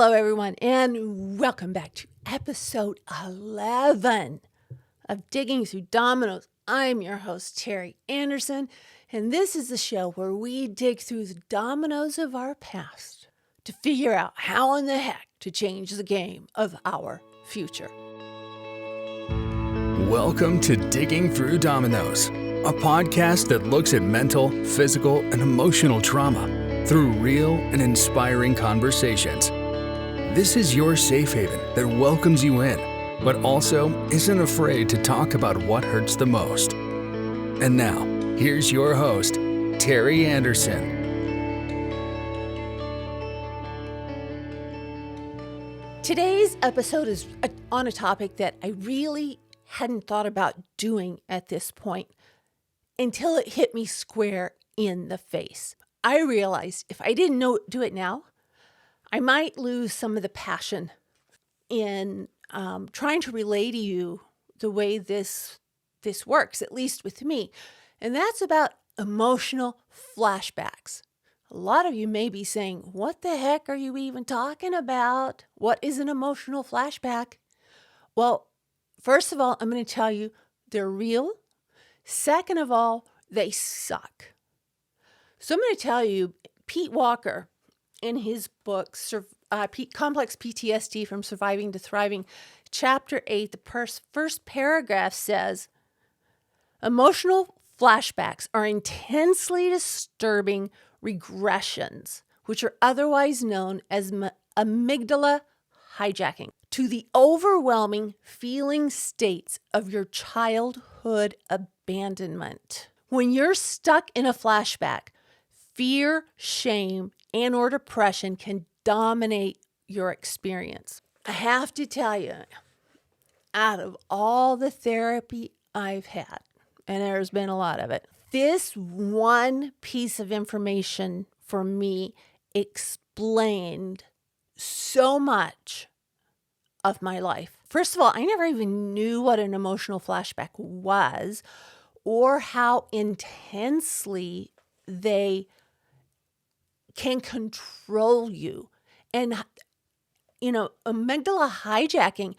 Hello, everyone, and welcome back to episode 11 of Digging Through Dominoes. I'm your host, Teri Anderson, and this is the show where we dig through the dominoes of our past to figure out how in the heck to change the game of our future. Welcome to Digging Through Dominoes, a podcast that looks at mental, physical, and emotional trauma through real and inspiring conversations. This is your safe haven that welcomes you in, but also isn't afraid to talk about what hurts the most. And now, here's your host, Teri Anderson. Today's episode is on a topic that I really hadn't thought about doing at this point until it hit me square in the face. I realized if I didn't do it now, I might lose some of the passion in trying to relay to you the way this works, at least with me. And that's about emotional flashbacks. A lot of you may be saying, what the heck are you even talking about? What is an emotional flashback? Well, first of all, I'm going to tell you they're real. Second of all, they suck. So I'm going to tell you, Pete Walker, in his book, Complex PTSD from Surviving to Thriving, Chapter 8, the first paragraph says, emotional flashbacks are intensely disturbing regressions, which are otherwise known as amygdala hijacking, to the overwhelming feeling states of your childhood abandonment. When you're stuck in a flashback, fear, shame, and or depression can dominate your experience. I have to tell you, out of all the therapy I've had, and there's been a lot of it, this one piece of information for me explained so much of my life. First of all, I never even knew what an emotional flashback was or how intensely they can control you. And, amygdala hijacking,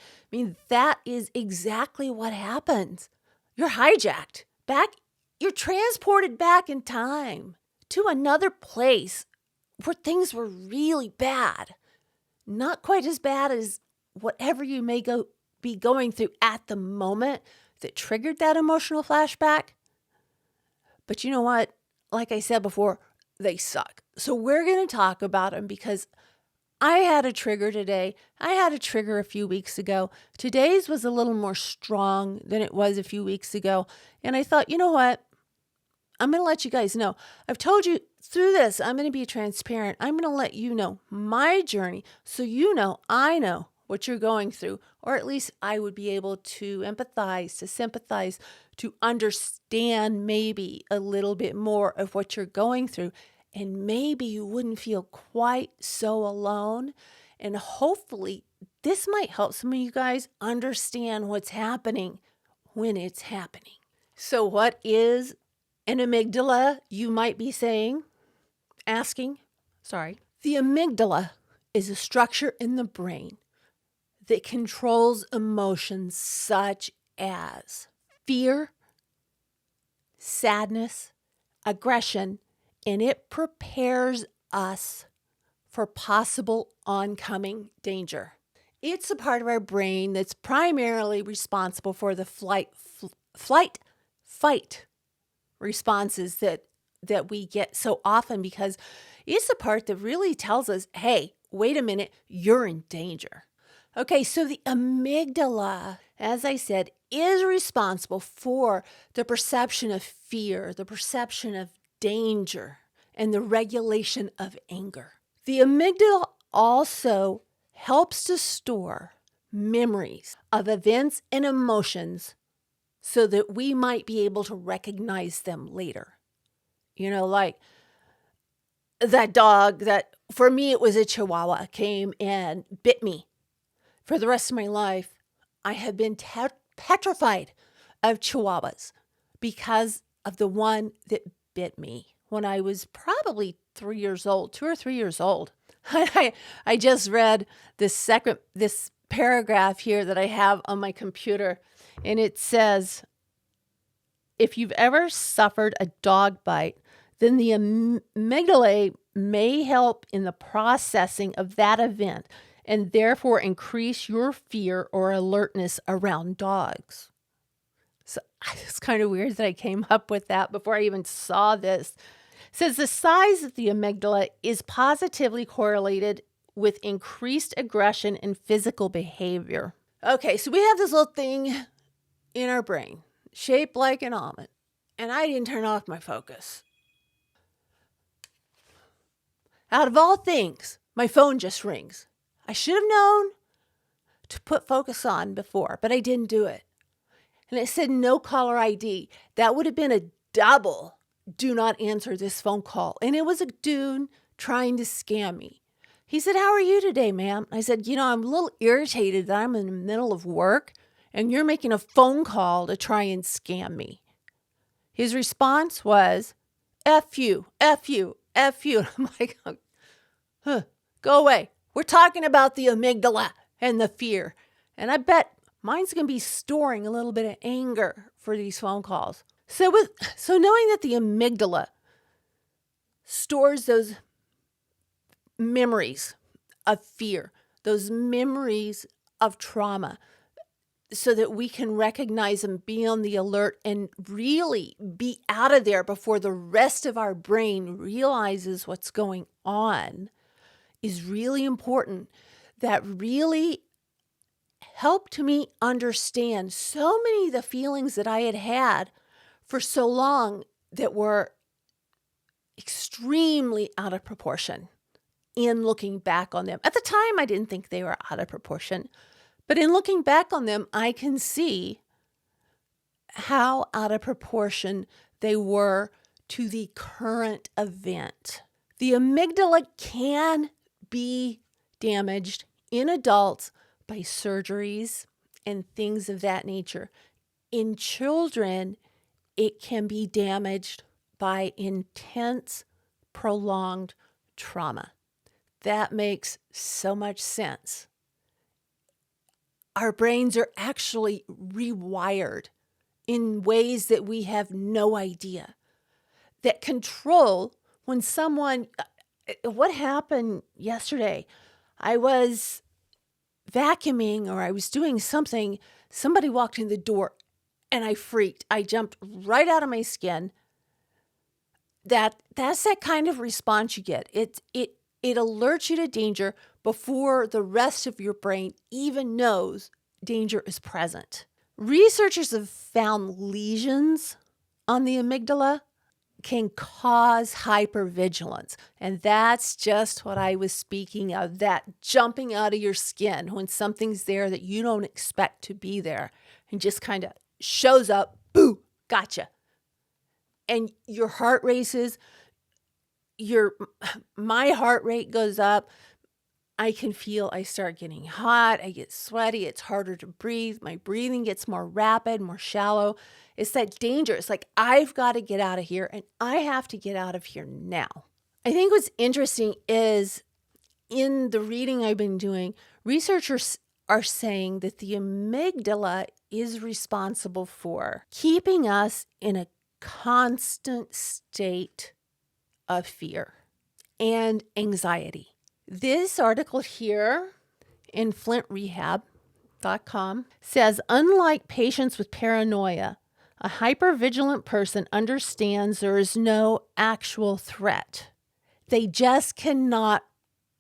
that is exactly what happens. You're hijacked. You're transported back in time to another place where things were really bad. Not quite as bad as whatever you may be going through at the moment that triggered that emotional flashback. But you know what? Like I said before, they suck. So we're going to talk about them because I had a trigger today. I had a trigger a few weeks ago. Today's was a little more strong than it was a few weeks ago. And I thought, you know what? I'm going to let you guys know. I've told you through this, I'm going to be transparent. I'm going to let you know my journey so I know what you're going through, or at least I would be able to empathize, to sympathize, to understand maybe a little bit more of what you're going through. And maybe you wouldn't feel quite so alone. And hopefully this might help some of you guys understand what's happening when it's happening. So what is an amygdala, you might be asking. The amygdala is a structure in the brain that controls emotions such as fear, sadness, aggression, and it prepares us for possible oncoming danger. It's a part of our brain that's primarily responsible for the flight, fight responses that we get so often, because it's the part that really tells us, hey, wait a minute, you're in danger. Okay, so the amygdala, as I said, is responsible for the perception of fear, the perception of danger, and the regulation of anger. The amygdala also helps to store memories of events and emotions so that we might be able to recognize them later. Like that dog that, for me, it was a Chihuahua, came and bit me. For the rest of my life, I have been petrified of Chihuahuas because of the one that bit me when I was probably 2 or 3 years old. I just read this paragraph here that I have on my computer, and it says, if you've ever suffered a dog bite, then the amygdala may help in the processing of that event and therefore increase your fear or alertness around dogs. So it's kind of weird that I came up with that before I even saw this. It says the size of the amygdala is positively correlated with increased aggression and physical behavior. Okay, so we have this little thing in our brain, shaped like an almond, and I didn't turn off my focus. Out of all things, my phone just rings. I should have known to put focus on before, but I didn't do it. And it said no caller ID. That would have been a double do not answer this phone call. And it was a dude trying to scam me. He said, how are you today, ma'am? I said, I'm a little irritated that I'm in the middle of work and you're making a phone call to try and scam me. His response was, F you, F you, F you. I'm like, go away. We're talking about the amygdala and the fear. And I bet mine's going to be storing a little bit of anger for these phone calls. So knowing that the amygdala stores those memories of fear, those memories of trauma, so that we can recognize and be on the alert and really be out of there before the rest of our brain realizes what's going on, is really important. That really helped me understand so many of the feelings that I had had for so long that were extremely out of proportion in looking back on them. At the time, I didn't think they were out of proportion, but in looking back on them, I can see how out of proportion they were to the current event. The amygdala can be damaged in adults by surgeries and things of that nature. In children, it can be damaged by intense, prolonged trauma. That makes so much sense. Our brains are actually rewired in ways that we have no idea, that control when someone, what happened yesterday? I was vacuuming or I was doing something, somebody walked in the door and I freaked. I jumped right out of my skin. That's that kind of response you get. It alerts you to danger before the rest of your brain even knows danger is present. Researchers have found lesions on the amygdala can cause hypervigilance. And that's just what I was speaking of, that jumping out of your skin when something's there that you don't expect to be there and just kind of shows up, boo, gotcha. And your heart races, my heart rate goes up. I can feel I start getting hot. I get sweaty. It's harder to breathe. My breathing gets more rapid, more shallow. It's that danger. It's like, I've got to get out of here and I have to get out of here now. I think what's interesting is in the reading I've been doing, researchers are saying that the amygdala is responsible for keeping us in a constant state of fear and anxiety. This article here in flintrehab.com says, unlike patients with paranoia, a hypervigilant person understands there is no actual threat. They just cannot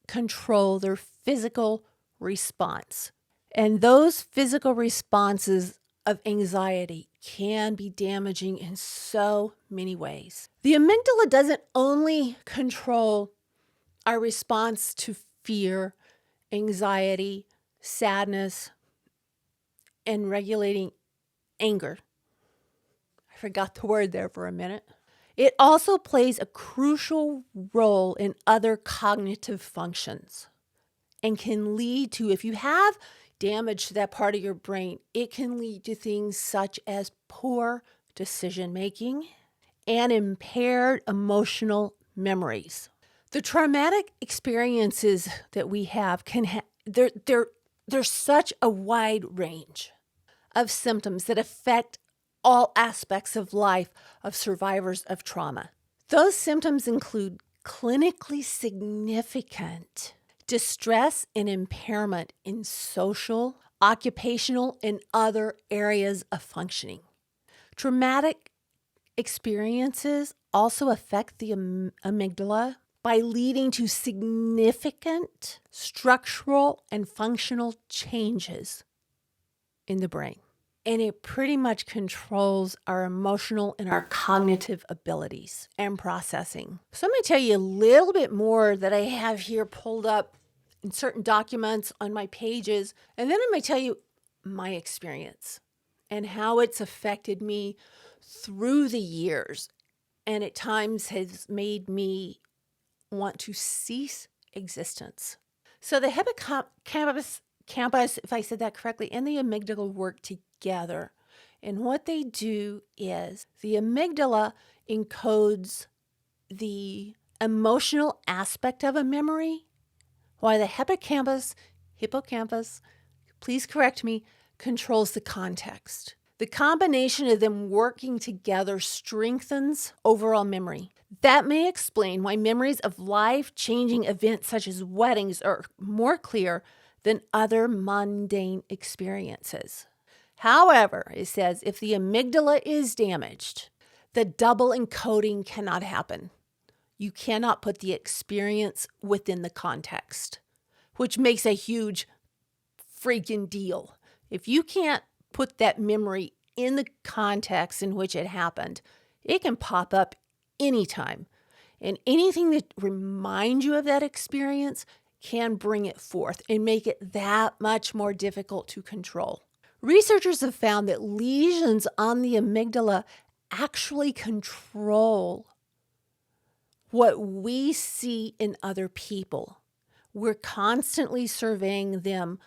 control their physical response. And those physical responses of anxiety can be damaging in so many ways. The amygdala doesn't only control our response to fear, anxiety, sadness, and regulating anger. I forgot the word there for a minute. It also plays a crucial role in other cognitive functions and can lead to, if you have damage to that part of your brain, it can lead to things such as poor decision making and impaired emotional memories. The traumatic experiences that we have there's such a wide range of symptoms that affect all aspects of life of survivors of trauma. Those symptoms include clinically significant distress and impairment in social, occupational, and other areas of functioning. Traumatic experiences also affect the amygdala by leading to significant structural and functional changes in the brain. And it pretty much controls our emotional and our cognitive abilities and processing. So I'm going to tell you a little bit more that I have here pulled up in certain documents on my pages. And then I'm going to tell you my experience and how it's affected me through the years. And at times has made me want to cease existence. So the hippocampus, if I said that correctly, and the amygdala work together. And what they do is the amygdala encodes the emotional aspect of a memory, while the hippocampus, please correct me, controls the context. The combination of them working together strengthens overall memory. That may explain why memories of life-changing events such as weddings are more clear than other mundane experiences. However, it says if the amygdala is damaged, the double encoding cannot happen. You cannot put the experience within the context, which makes a huge freaking deal. If you can't put that memory in the context in which it happened, it can pop up anytime. And anything that reminds you of that experience can bring it forth and make it that much more difficult to control. Researchers have found that lesions on the amygdala actually control what we see in other people. We're constantly surveying them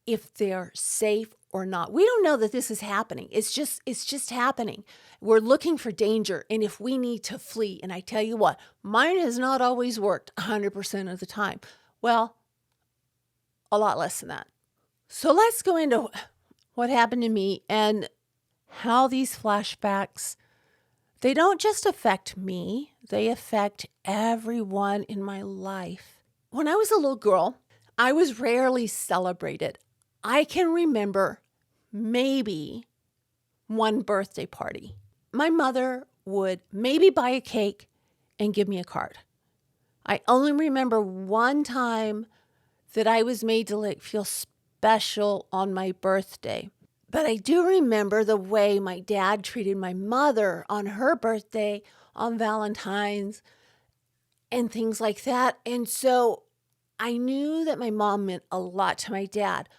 if they're safe or not. We don't know that this is happening. It's just happening. We're looking for danger, and if we need to flee, and I tell you what, mine has not always worked 100% of the time. Well, a lot less than that. So let's go into what happened to me and how these flashbacks, they don't just affect me, they affect everyone in my life. When I was a little girl, I was rarely celebrated. I can remember maybe one birthday party. My mother would maybe buy a cake and give me a card. I only remember one time that I was made to feel special on my birthday. But I do remember the way my dad treated my mother on her birthday, on Valentine's, and things like that. And so I knew that my mom meant a lot to my dad.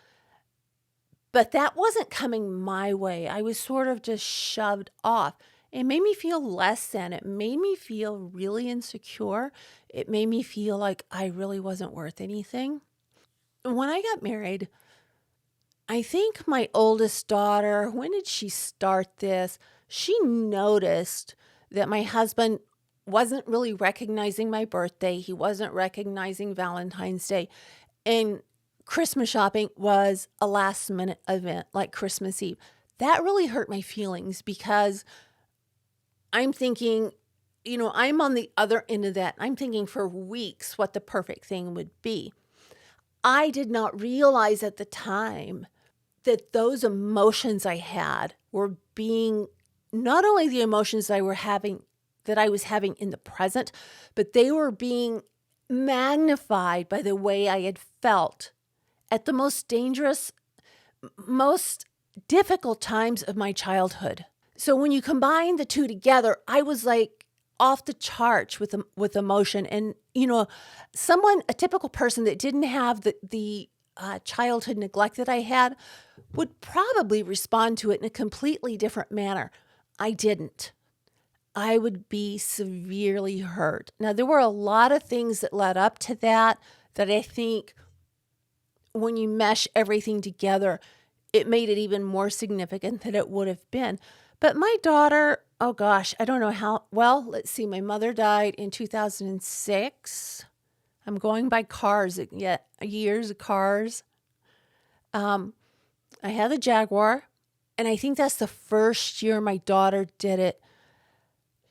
But that wasn't coming my way. I was sort of just shoved off. It made me feel less than. It made me feel really insecure. It made me feel like I really wasn't worth anything. When I got married, I think my oldest daughter, when did she start this? She noticed that my husband wasn't really recognizing my birthday. He wasn't recognizing Valentine's Day. And Christmas shopping was a last minute event like Christmas Eve. That really hurt my feelings because I'm thinking, I'm on the other end of that. I'm thinking for weeks what the perfect thing would be. I did not realize at the time that those emotions I had were being not only the emotions that I was having in the present, but they were being magnified by the way I had felt at the most dangerous, most difficult times of my childhood. So when you combine the two together, I was like off the charts with emotion. And, a typical person that didn't have the childhood neglect that I had would probably respond to it in a completely different manner. I didn't. I would be severely hurt. Now, there were a lot of things that led up to that I think when you mesh everything together, it made it even more significant than it would have been. But my daughter, oh gosh, I don't know how. Well, let's see. My mother died in 2006. I'm going by cars, yeah, years of cars. I had the Jaguar, and I think that's the first year my daughter did it.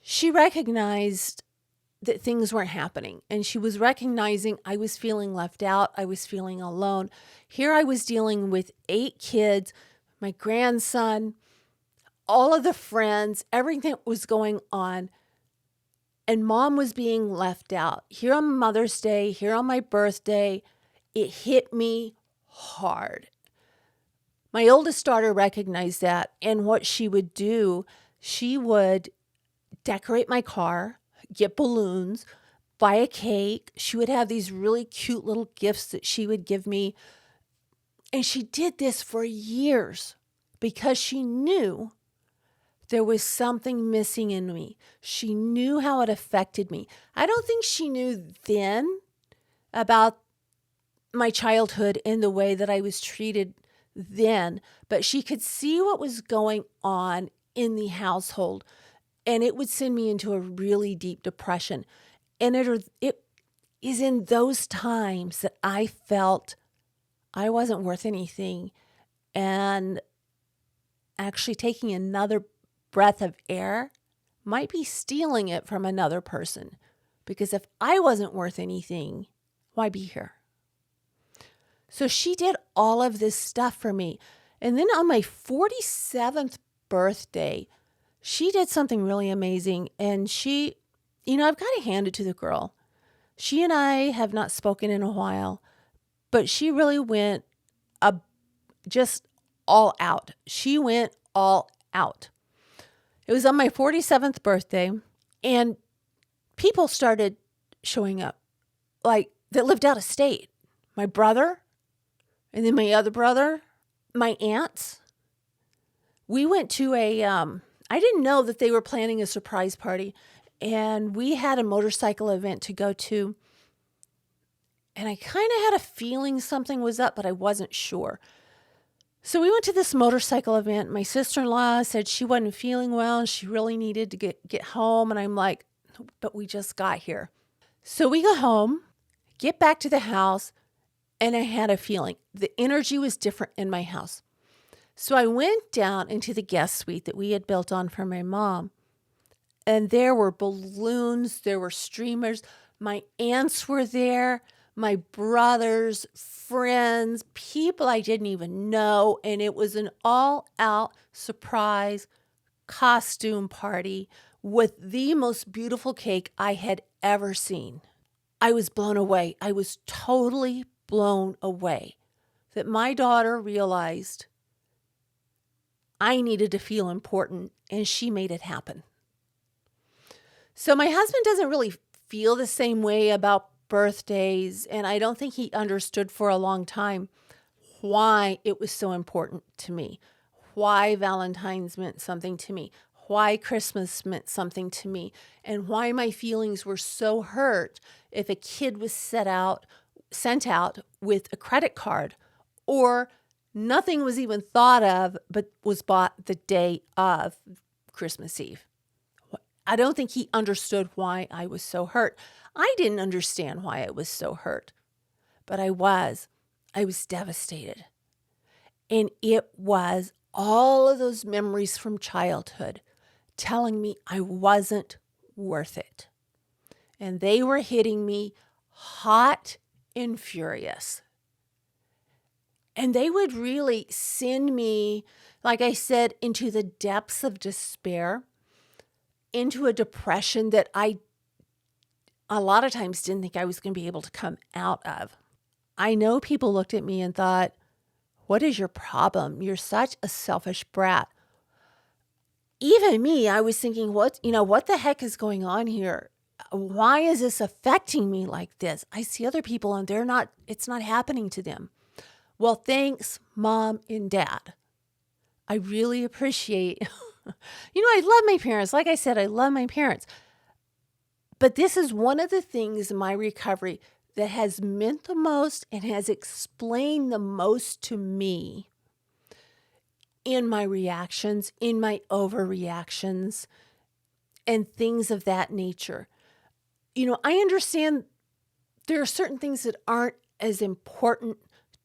She recognized that things weren't happening, and she was recognizing I was feeling left out. I was feeling alone. Here I was dealing with 8 kids, my grandson, all of the friends, everything that was going on. And mom was being left out. Here on Mother's Day, here on my birthday, it hit me hard. My oldest daughter recognized that. And what she would do, she would decorate my car, get balloons, buy a cake. She would have these really cute little gifts that she would give me. And she did this for years because she knew there was something missing in me. She knew how it affected me. I don't think she knew then about my childhood in the way that I was treated then, but she could see what was going on in the household, and it would send me into a really deep depression. And it is in those times that I felt I wasn't worth anything, and actually taking another breath of air might be stealing it from another person. Because if I wasn't worth anything, why be here? So she did all of this stuff for me. And then on my 47th birthday, she did something really amazing. And she, I've got to hand it to the girl. She and I have not spoken in a while, but she really went just all out. She went all out. It was on my 47th birthday, and people started showing up, like, that lived out of state. My brother, and then my other brother, my aunts. We went to I didn't know that they were planning a surprise party, and we had a motorcycle event to go to, and I kind of had a feeling something was up, but I wasn't sure. So we went to this motorcycle event. My sister-in-law said she wasn't feeling well and she really needed to get home. And I'm like, but we just got here. So we go home, get back to the house, and I had a feeling. The energy was different in my house. So I went down into the guest suite that we had built on for my mom. And there were balloons, there were streamers. My aunts were there. My brothers, friends, people I didn't even know. And it was an all-out surprise costume party with the most beautiful cake I had ever seen. I was blown away. I was totally blown away that my daughter realized I needed to feel important, and she made it happen. So my husband doesn't really feel the same way about birthdays, and I don't think he understood for a long time why it was so important to me, why Valentine's meant something to me, why Christmas meant something to me, and why my feelings were so hurt if a kid was sent out with a credit card, or nothing was even thought of but was bought the day of Christmas Eve. I don't think he understood why I was so hurt. I didn't understand why I was so hurt, but I was devastated. And it was all of those memories from childhood telling me I wasn't worth it. And they were hitting me hot and furious. And they would really send me, like I said, into the depths of despair, into a depression that I a lot of times didn't think I was going to be able to come out of. I know people looked at me and thought, what is your problem? You're such a selfish brat. Even me, I was thinking, what the heck is going on here? Why is this affecting me like this? I see other people and it's not happening to them. Well, thanks, Mom and Dad. I really appreciate, I love my parents. Like I said, I love my parents. But this is one of the things in my recovery that has meant the most and has explained the most to me in my reactions, in my overreactions, and things of that nature. I understand there are certain things that aren't as important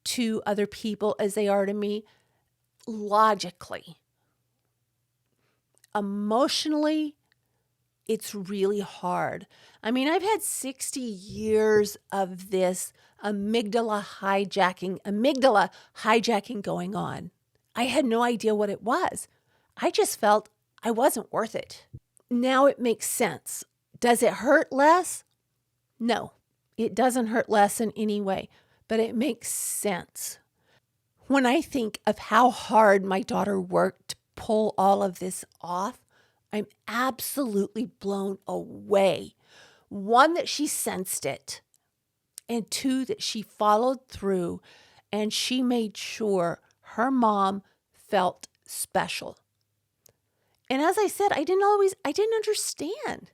to other people as they are to me logically. Emotionally, it's really hard. I've had 60 years of this amygdala hijacking going on. I had no idea what it was. I just felt I wasn't worth it. Now it makes sense. Does it hurt less? No, it doesn't hurt less in any way, but it makes sense. When I think of how hard my daughter worked to pull all of this off, I'm absolutely blown away. One, that she sensed it, and two, that she followed through and she made sure her mom felt special. And as I said, I didn't understand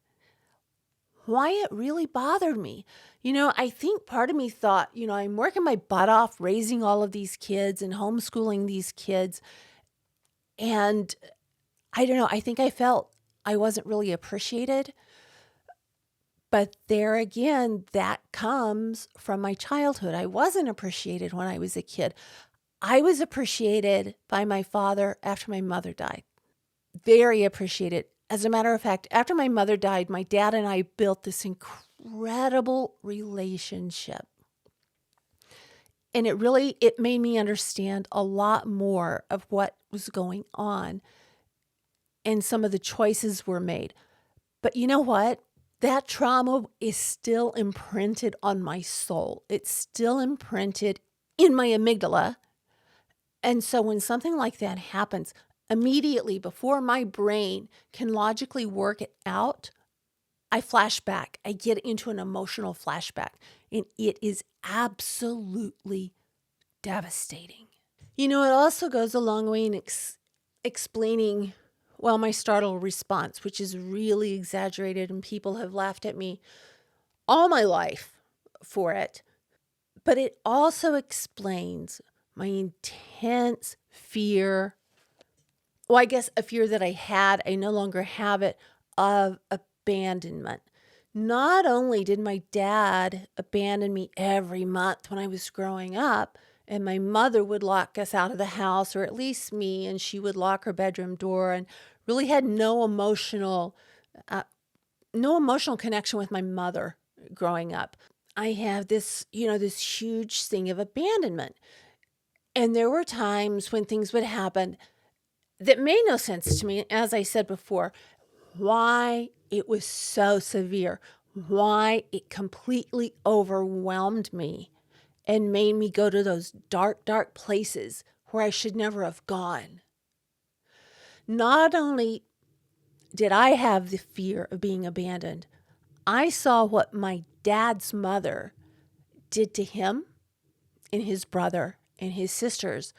why it really bothered me. I think part of me thought, I'm working my butt off raising all of these kids and homeschooling these kids. And I don't know, I think I felt I wasn't really appreciated. But there again, that comes from my childhood. I wasn't appreciated when I was a kid. I was appreciated by my father after my mother died. Very appreciated. As a matter of fact, after my mother died, my dad and I built this incredible relationship. And it made me understand a lot more of what was going on and some of the choices were made. But you know what? That trauma is still imprinted on my soul. It's still imprinted in my amygdala. And so when something like that happens, immediately before my brain can logically work it out, I flash back. I get into an emotional flashback, and it is absolutely devastating. It also goes a long way in explaining, my startle response, which is really exaggerated, and people have laughed at me all my life for it. But it also explains my intense fear. Well, I guess a fear that I had, I no longer have it, of abandonment. Not only did my dad abandon me every month when I was growing up, and my mother would lock us out of the house, or at least me, and she would lock her bedroom door, and really had no emotional connection with my mother growing up. I have this huge thing of abandonment. And there were times when things would happen that made no sense to me, as I said before, why it was so severe, why it completely overwhelmed me and made me go to those dark, dark places where I should never have gone. Not only did I have the fear of being abandoned, I saw what my dad's mother did to him and his brother and his sisters.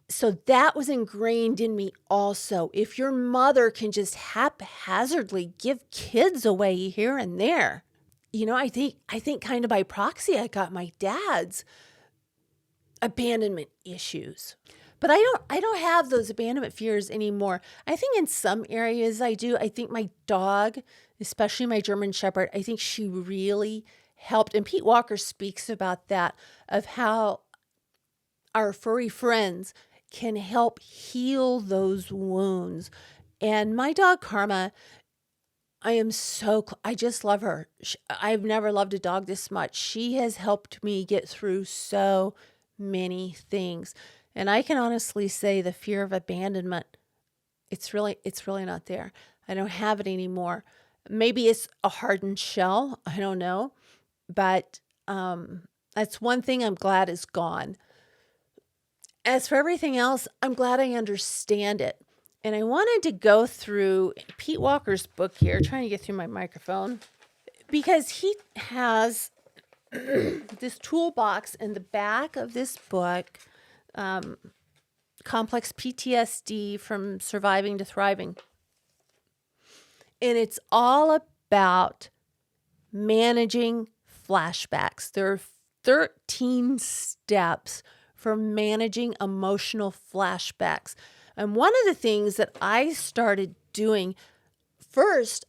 So that was ingrained in me also. If your mother can just haphazardly give kids away here and there, I think kind of by proxy, I got my dad's abandonment issues. But I don't have those abandonment fears anymore. I think in some areas I do. I think my dog, especially my German Shepherd, I think she really helped. And Pete Walker speaks about that, of how our furry friends can help heal those wounds. And my dog Karma, I just love her. I've never loved a dog this much. She has helped me get through so many things. And I can honestly say the fear of abandonment, it's really not there. I don't have it anymore. Maybe it's a hardened shell. I don't know. But that's one thing I'm glad is gone. As for everything else, I'm glad I understand it. And I wanted to go through Pete Walker's book here, trying to get through my microphone, because he has this toolbox in the back of this book, Complex PTSD from Surviving to Thriving. And it's all about managing flashbacks. There are 13 steps for managing emotional flashbacks. And one of the things that I started doing first,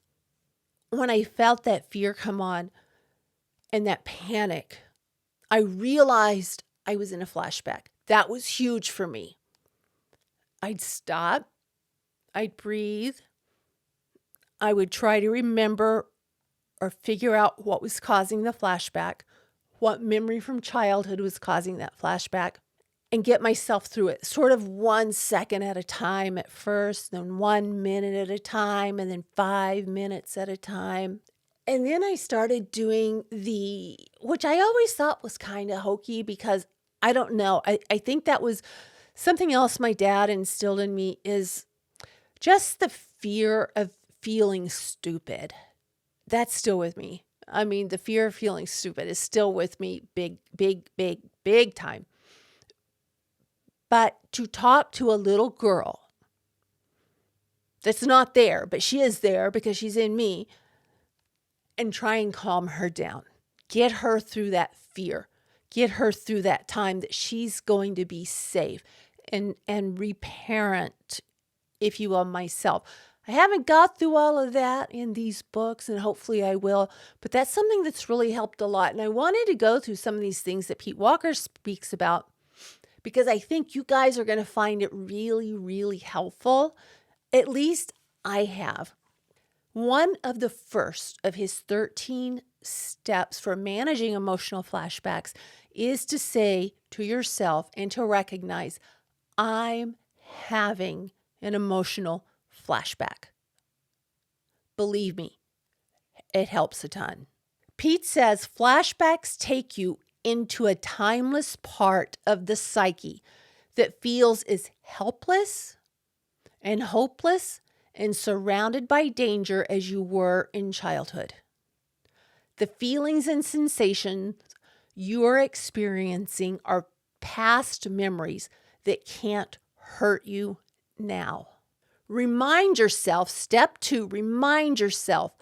when I felt that fear come on and that panic, I realized I was in a flashback. That was huge for me. I'd stop. I'd breathe. I would try to remember or figure out what was causing the flashback, what memory from childhood was causing that flashback, and get myself through it, sort of 1 second at a time at first, then 1 minute at a time, and then 5 minutes at a time. And then I started doing which I always thought was kind of hokey because I don't know. I think that was something else my dad instilled in me, is just the fear of feeling stupid. That's still with me. I mean, the fear of feeling stupid is still with me big, big, big, big time. But to talk to a little girl that's not there, but she is there because she's in me, and try and calm her down. Get her through that fear. Get her through that time that she's going to be safe, and reparent, if you will, myself. I haven't got through all of that in these books, and hopefully I will, but that's something that's really helped a lot. And I wanted to go through some of these things that Pete Walker speaks about, because I think you guys are going to find it really, really helpful. At least I have. One of the first of his 13 steps for managing emotional flashbacks is to say to yourself and to recognize, I'm having an emotional flashback. Believe me, it helps a ton. Pete says flashbacks take you into a timeless part of the psyche that feels as helpless and hopeless and surrounded by danger as you were in childhood. The feelings and sensations you are experiencing are past memories that can't hurt you now. Remind yourself, step 2, remind yourself,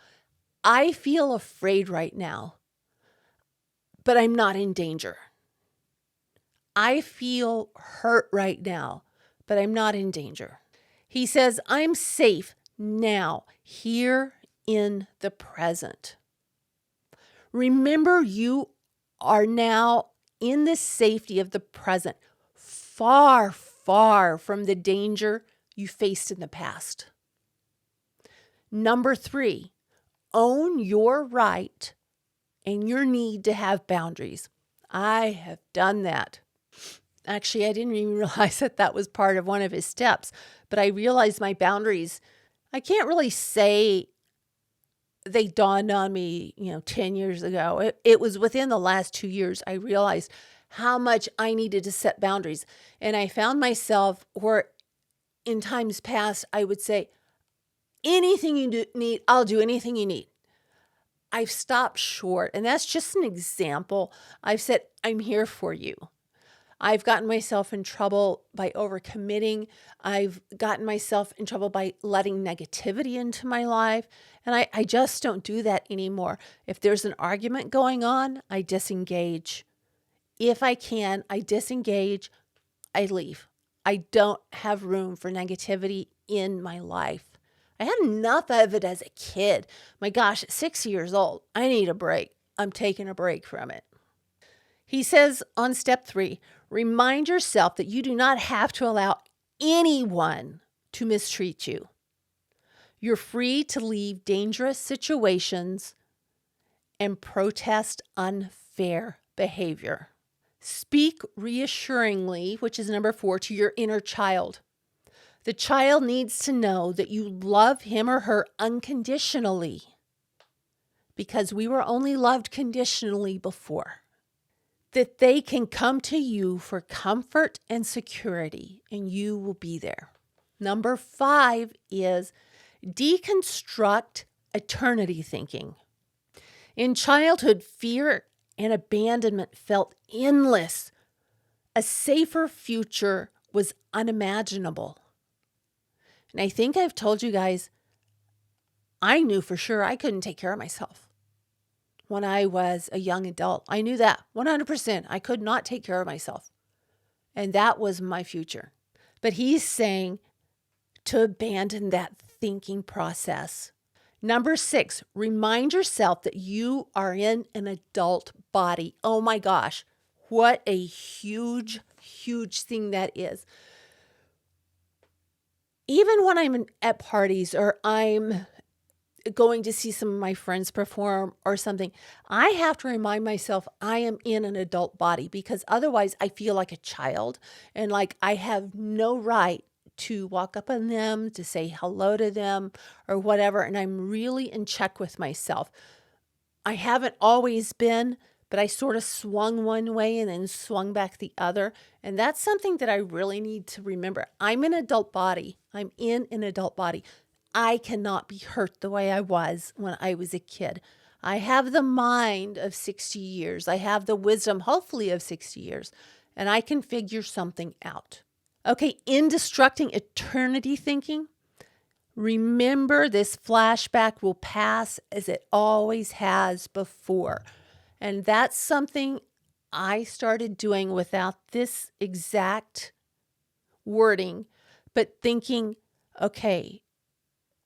I feel afraid right now, but I'm not in danger. I feel hurt right now, but I'm not in danger. He says, I'm safe now, here in the present. Remember, you are now in the safety of the present, far, far from the danger you faced in the past. Number 3, own your right and your need to have boundaries. I have done that. Actually, I didn't even realize that was part of one of his steps, but I realized my boundaries, I can't really say they dawned on me, 10 years ago. It was within the last 2 years I realized how much I needed to set boundaries. And I found myself where in times past, I would say, anything you need, I'll do anything you need. I've stopped short. And that's just an example. I've said, I'm here for you. I've gotten myself in trouble by overcommitting. I've gotten myself in trouble by letting negativity into my life. And I just don't do that anymore. If there's an argument going on, I disengage. If I can, I disengage. I leave. I don't have room for negativity in my life. I had enough of it as a kid. My gosh, at 6 years old, I need a break. I'm taking a break from it. He says on step 3, remind yourself that you do not have to allow anyone to mistreat you. You're free to leave dangerous situations and protest unfair behavior. Speak reassuringly, which is number 4, to your inner child. The child needs to know that you love him or her unconditionally, because we were only loved conditionally before. That they can come to you for comfort and security, and you will be there. Number 5 is deconstruct eternity thinking. In childhood, fear and abandonment felt endless. A safer future was unimaginable. And I think I've told you guys, I knew for sure I couldn't take care of myself. When I was a young adult, I knew that 100%. I could not take care of myself. And that was my future. But he's saying to abandon that thinking process. Number 6, remind yourself that you are in an adult body. Oh my gosh, what a huge, huge thing that is. Even when I'm at parties or I'm going to see some of my friends perform or something, I have to remind myself I am in an adult body, because otherwise I feel like a child and like I have no right to walk up on them, to say hello to them or whatever. And I'm really in check with myself. I haven't always been, but I sort of swung one way and then swung back the other. And that's something that I really need to remember. I'm an adult body. I'm in an adult body. I cannot be hurt the way I was when I was a kid. I have the mind of 60 years. I have the wisdom, hopefully, of 60 years, and I can figure something out. Okay, in destructing eternity thinking, remember this flashback will pass as it always has before. And that's something I started doing without this exact wording, but thinking, okay,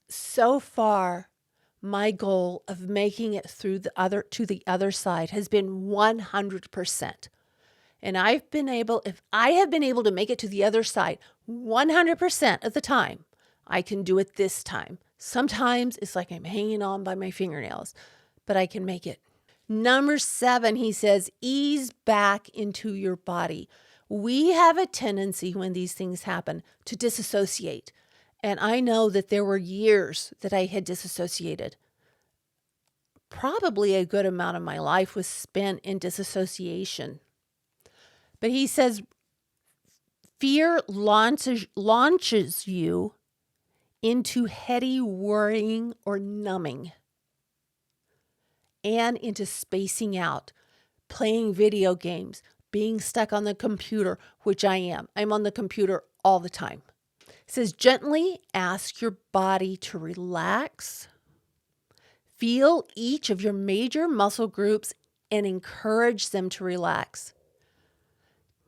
so far, my goal of making it through to the other side has been 100%. And if I have been able to make it to the other side 100% of the time, I can do it this time. Sometimes it's like I'm hanging on by my fingernails, but I can make it. Number 7, he says, ease back into your body. We have a tendency when these things happen to disassociate. And I know that there were years that I had disassociated. Probably a good amount of my life was spent in disassociation. But he says, fear launches you into heady worrying or numbing, and into spacing out, playing video games, being stuck on the computer, which I am. I'm on the computer all the time. It says, gently ask your body to relax. Feel each of your major muscle groups and encourage them to relax.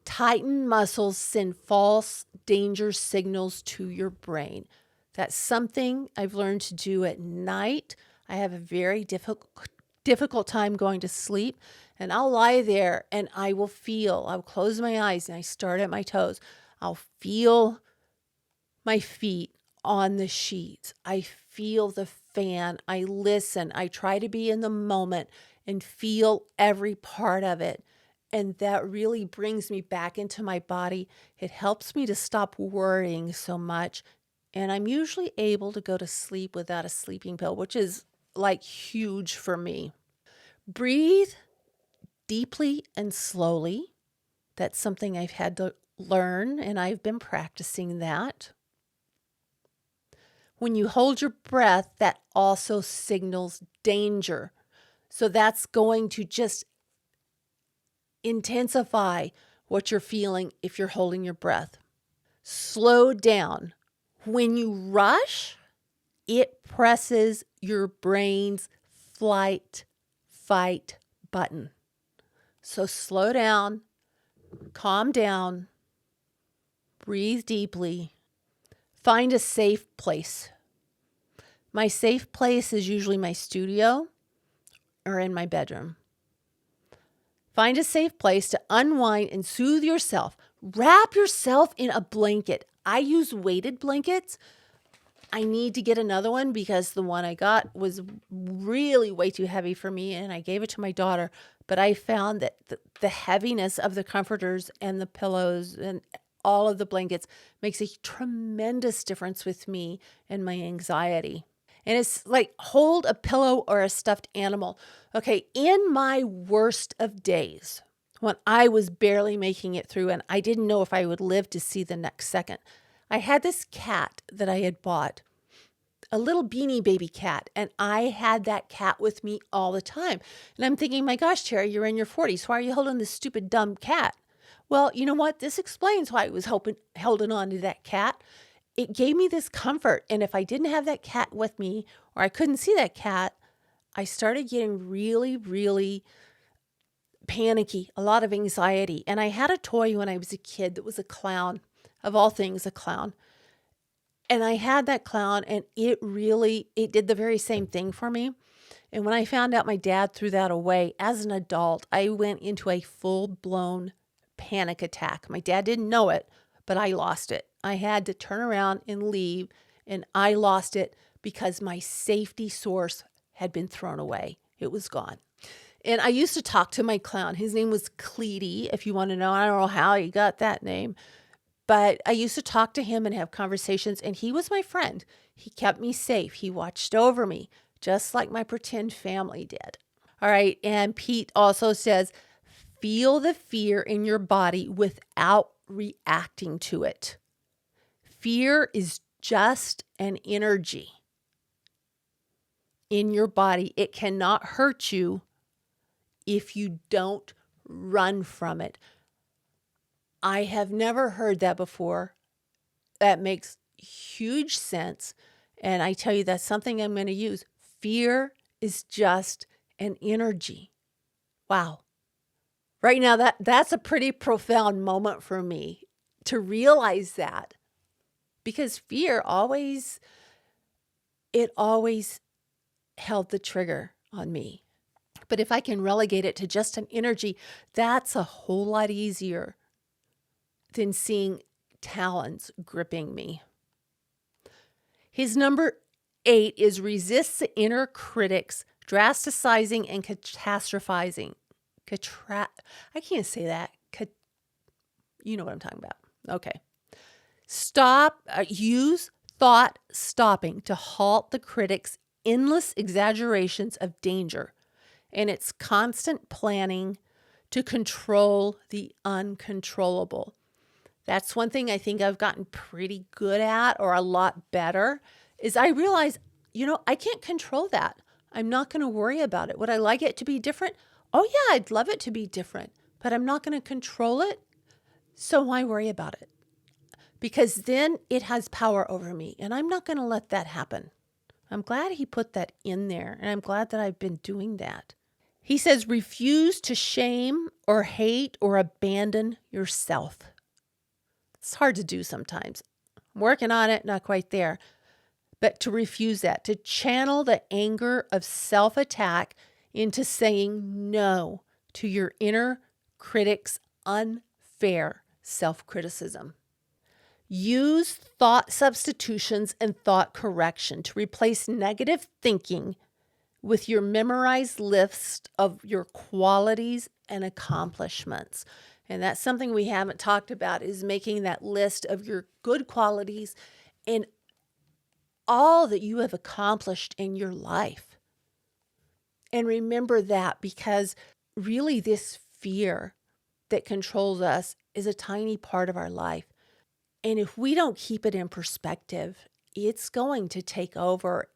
Tighten muscles send false danger signals to your brain. That's something I've learned to do at night. I have a very difficult time going to sleep, and I'll lie there and I'll close my eyes and I start at my toes. I'll feel my feet on the sheets. I feel the fan. I listen. I try to be in the moment and feel every part of it. And that really brings me back into my body. It helps me to stop worrying so much. And I'm usually able to go to sleep without a sleeping pill, which is like huge for me. Breathe deeply and slowly. That's something I've had to learn, and I've been practicing that. When you hold your breath, that also signals danger. So that's going to just intensify what you're feeling if you're holding your breath. Slow down. When you rush, it presses your brain's flight, fight button. So slow down, calm down, breathe deeply, find a safe place. My safe place is usually my studio or in my bedroom. Find a safe place to unwind and soothe yourself. Wrap yourself in a blanket. I use weighted blankets. I need to get another one because the one I got was really way too heavy for me, and I gave it to my daughter. But I found that the heaviness of the comforters and the pillows and all of the blankets makes a tremendous difference with me and my anxiety. And it's like hold a pillow or a stuffed animal. Okay, in my worst of days, when I was barely making it through and I didn't know if I would live to see the next second, I had this cat that I had bought, a little beanie baby cat, and I had that cat with me all the time. And I'm thinking, my gosh, Teri, you're in your 40s. Why are you holding this stupid, dumb cat? Well, you know what? This explains why I was holding on to that cat. It gave me this comfort. And if I didn't have that cat with me or I couldn't see that cat, I started getting really, really panicky, a lot of anxiety. And I had a toy when I was a kid that was a clown, of all things, a clown. And I had that clown, and it did the very same thing for me. And when I found out my dad threw that away as an adult, I went into a full-blown panic attack. My dad didn't know it, but I lost it. I had to turn around and leave, and I lost it because my safety source had been thrown away. It was gone. And I used to talk to my clown. His name was Cleety, if you want to know. I don't know how he got that name, but I used to talk to him and have conversations, and he was my friend. He kept me safe. He watched over me, just like my pretend family did. All right, and Pete also says, feel the fear in your body without reacting to it. Fear is just an energy in your body. It cannot hurt you if you don't run from it. I have never heard that before. That makes huge sense. And I tell you, that's something I'm going to use. Fear is just an energy. Wow. Right now, that's a pretty profound moment for me to realize that. Because fear always held the trigger on me. But if I can relegate it to just an energy, that's a whole lot easier than seeing talons gripping me. His number 8 is resist the inner critics, drasticizing and catastrophizing. I can't say that. You know what I'm talking about. Okay. Use thought stopping to halt the critics' endless exaggerations of danger and its constant planning to control the uncontrollable. That's one thing I think I've gotten pretty good at, or a lot better, is I realize, I can't control that. I'm not going to worry about it. Would I like it to be different? Oh yeah, I'd love it to be different, but I'm not going to control it. So why worry about it? Because then it has power over me, and I'm not going to let that happen. I'm glad he put that in there, and I'm glad that I've been doing that. He says, refuse to shame or hate or abandon yourself. It's hard to do sometimes. I'm working on it, not quite there. But to refuse that, to channel the anger of self-attack into saying no to your inner critic's unfair self-criticism. Use thought substitutions and thought correction to replace negative thinking with your memorized list of your qualities and accomplishments. And that's something we haven't talked about, is making that list of your good qualities and all that you have accomplished in your life. And remember that, because really this fear that controls us is a tiny part of our life. And if we don't keep it in perspective, it's going to take over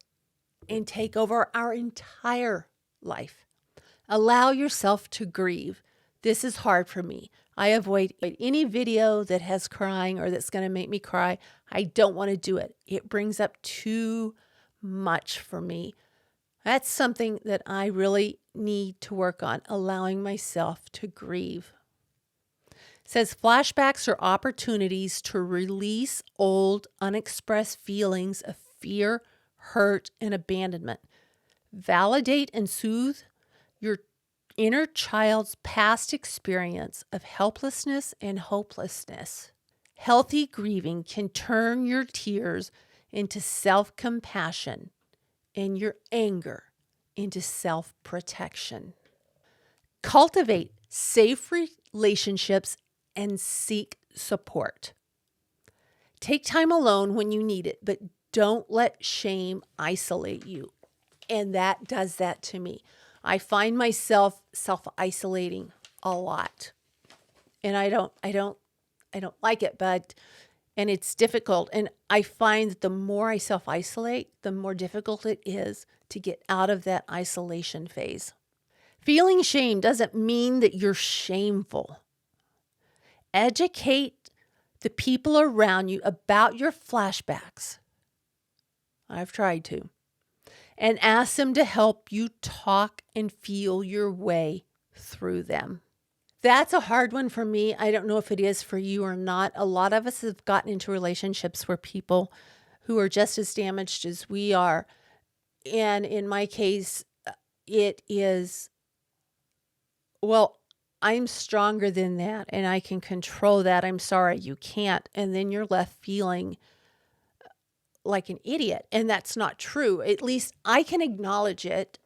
and take over our entire life. Allow yourself to grieve. This is hard for me. I avoid any video that has crying or that's going to make me cry. I don't want to do it. It brings up too much for me. That's something that I really need to work on, allowing myself to grieve. It says flashbacks are opportunities to release old, unexpressed feelings of fear, hurt, and abandonment. Validate and soothe your inner child's past experience of helplessness and hopelessness. Healthy grieving can turn your tears into self-compassion and your anger into self-protection. Cultivate safe relationships and seek support. Take time alone when you need it, but don't let shame isolate you. And that does that to me. I find myself self-isolating a lot. And I don't like it, and it's difficult. And I find that the more I self-isolate, the more difficult it is to get out of that isolation phase. Feeling shame doesn't mean that you're shameful. Educate the people around you about your flashbacks. I've tried to. And ask them to help you talk and feel your way through them. That's a hard one for me. I don't know if it is for you or not. A lot of us have gotten into relationships where people who are just as damaged as we are. And in my case, it is, well, I'm stronger than that and I can control that. I'm sorry, you can't. And then you're left feeling like an idiot. And that's not true. At least I can acknowledge it.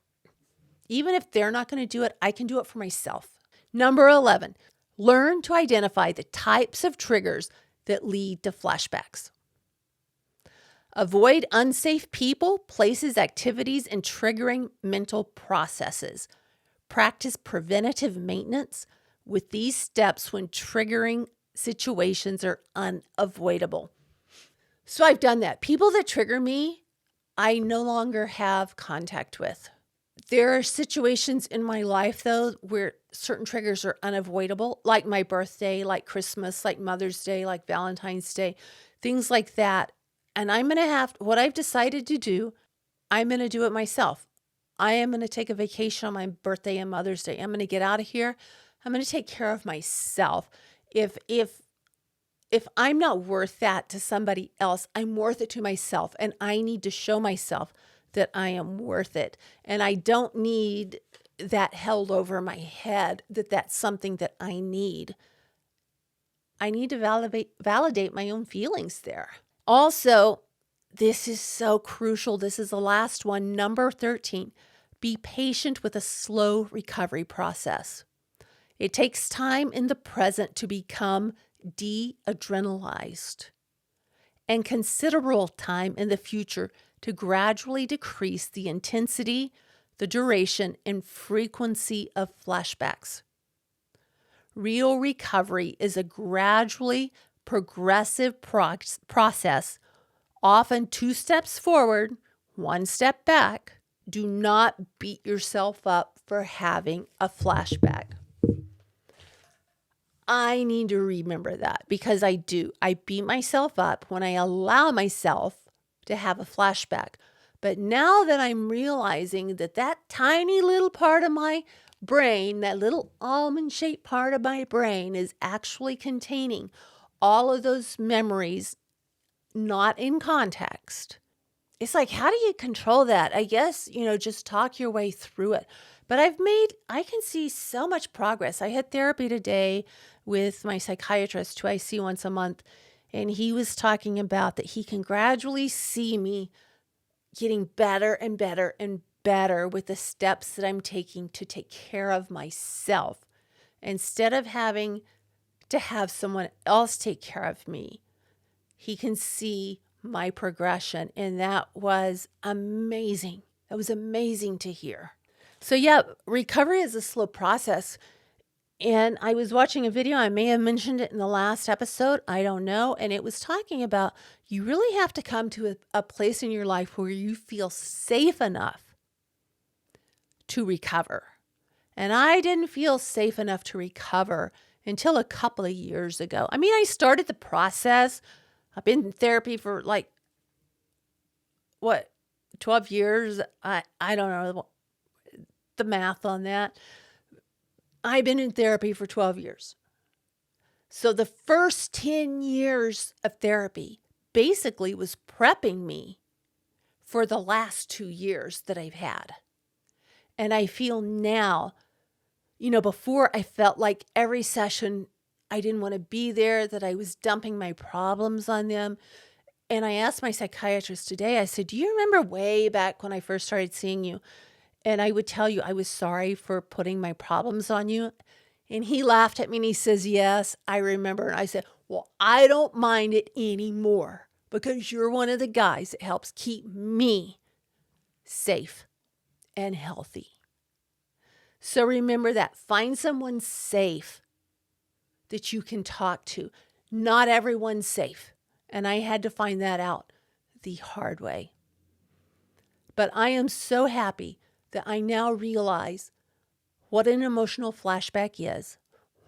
Even if they're not going to do it, I can do it for myself. Number 11, learn to identify the types of triggers that lead to flashbacks. Avoid unsafe people, places, activities, and triggering mental processes. Practice preventative maintenance with these steps when triggering situations are unavoidable. So I've done that. People that trigger me, I no longer have contact with. There are situations in my life, though, where certain triggers are unavoidable, like my birthday, like Christmas, like Mother's Day, like Valentine's Day, things like that. And I'm going to have, what I've decided to do, I'm going to do it myself. I am going to take a vacation on my birthday and Mother's Day. I'm going to get out of here. I'm going to take care of myself. If I'm not worth that to somebody else, I'm worth it to myself. And I need to show myself that I am worth it. And I don't need that held over my head that that's something that I need. I need to validate my own feelings there. Also, this is so crucial. This is the last one. Number 13, be patient with a slow recovery process. It takes time in the present to become de-adrenalized and considerable time in the future to gradually decrease the intensity, the duration, and frequency of flashbacks. Real recovery is a gradually progressive process, often 2 steps forward, 1 step back. Do not beat yourself up for having a flashback. I need to remember that because I do. I beat myself up when I allow myself to have a flashback. But now that I'm realizing that that tiny little part of my brain, that little almond-shaped part of my brain is actually containing all of those memories not in context. It's like, how do you control that? I guess, just talk your way through it. But I can see so much progress. I had therapy today with my psychiatrist who I see once a month. And he was talking about that he can gradually see me getting better and better and better with the steps that I'm taking to take care of myself instead of having to have someone else take care of me. He can see my progression, and that was amazing. That was amazing to hear. So yeah, recovery is a slow process. And I was watching a video, I may have mentioned it in the last episode, I don't know. And it was talking about you really have to come to a place in your life where you feel safe enough to recover. And I didn't feel safe enough to recover until a couple of years ago. I mean, I started the process. I've been in therapy for 12 years? I don't know the math on that. I've been in therapy for 12 years. So the first 10 years of therapy basically was prepping me for the last 2 years that I've had. And I feel now, before I felt like every session I didn't want to be there, that I was dumping my problems on them. And I asked my psychiatrist today, I said, do you remember way back when I first started seeing you? And I would tell you I was sorry for putting my problems on you. And he laughed at me and he says, yes, I remember. And I said, well, I don't mind it anymore because you're one of the guys that helps keep me safe and healthy. So remember that. Find someone safe that you can talk to. Not everyone's safe. And I had to find that out the hard way. But I am so happy that I now realize what an emotional flashback is,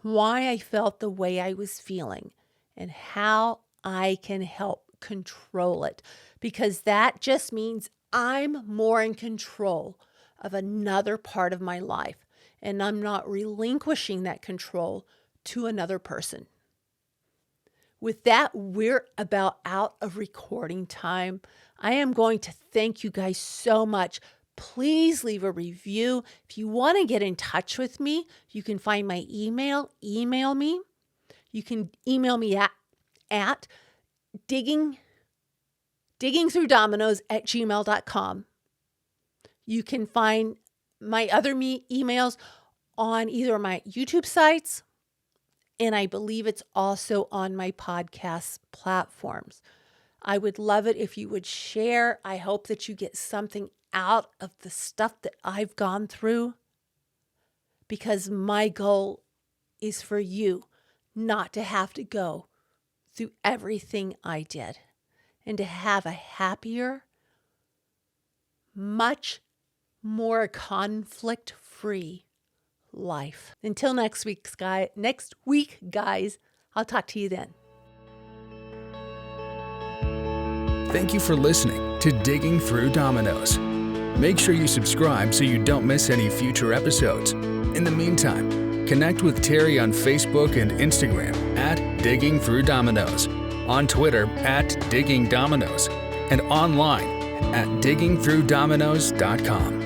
why I felt the way I was feeling, and how I can help control it. Because that just means I'm more in control of another part of my life, and I'm not relinquishing that control to another person. With that, we're about out of recording time. I am going to thank you guys so much. Please leave a review. If you want to get in touch with me, you can find my email. Email me. You can email me at diggingthroughdominoes@gmail.com. You can find my other emails on either my YouTube sites, and I believe it's also on my podcast platforms. I would love it if you would share. I hope that you get something out of the stuff that I've gone through, because my goal is for you not to have to go through everything I did, and to have a happier, much more conflict-free life. Until next week, guys, I'll talk to you then. Thank you for listening to Digging Through Dominoes. Make sure you subscribe so you don't miss any future episodes. In the meantime, connect with Teri on Facebook and Instagram at Digging Through Dominoes, on Twitter at Digging Dominoes, and online at diggingthroughdominoes.com.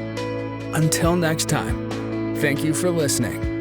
Until next time, thank you for listening.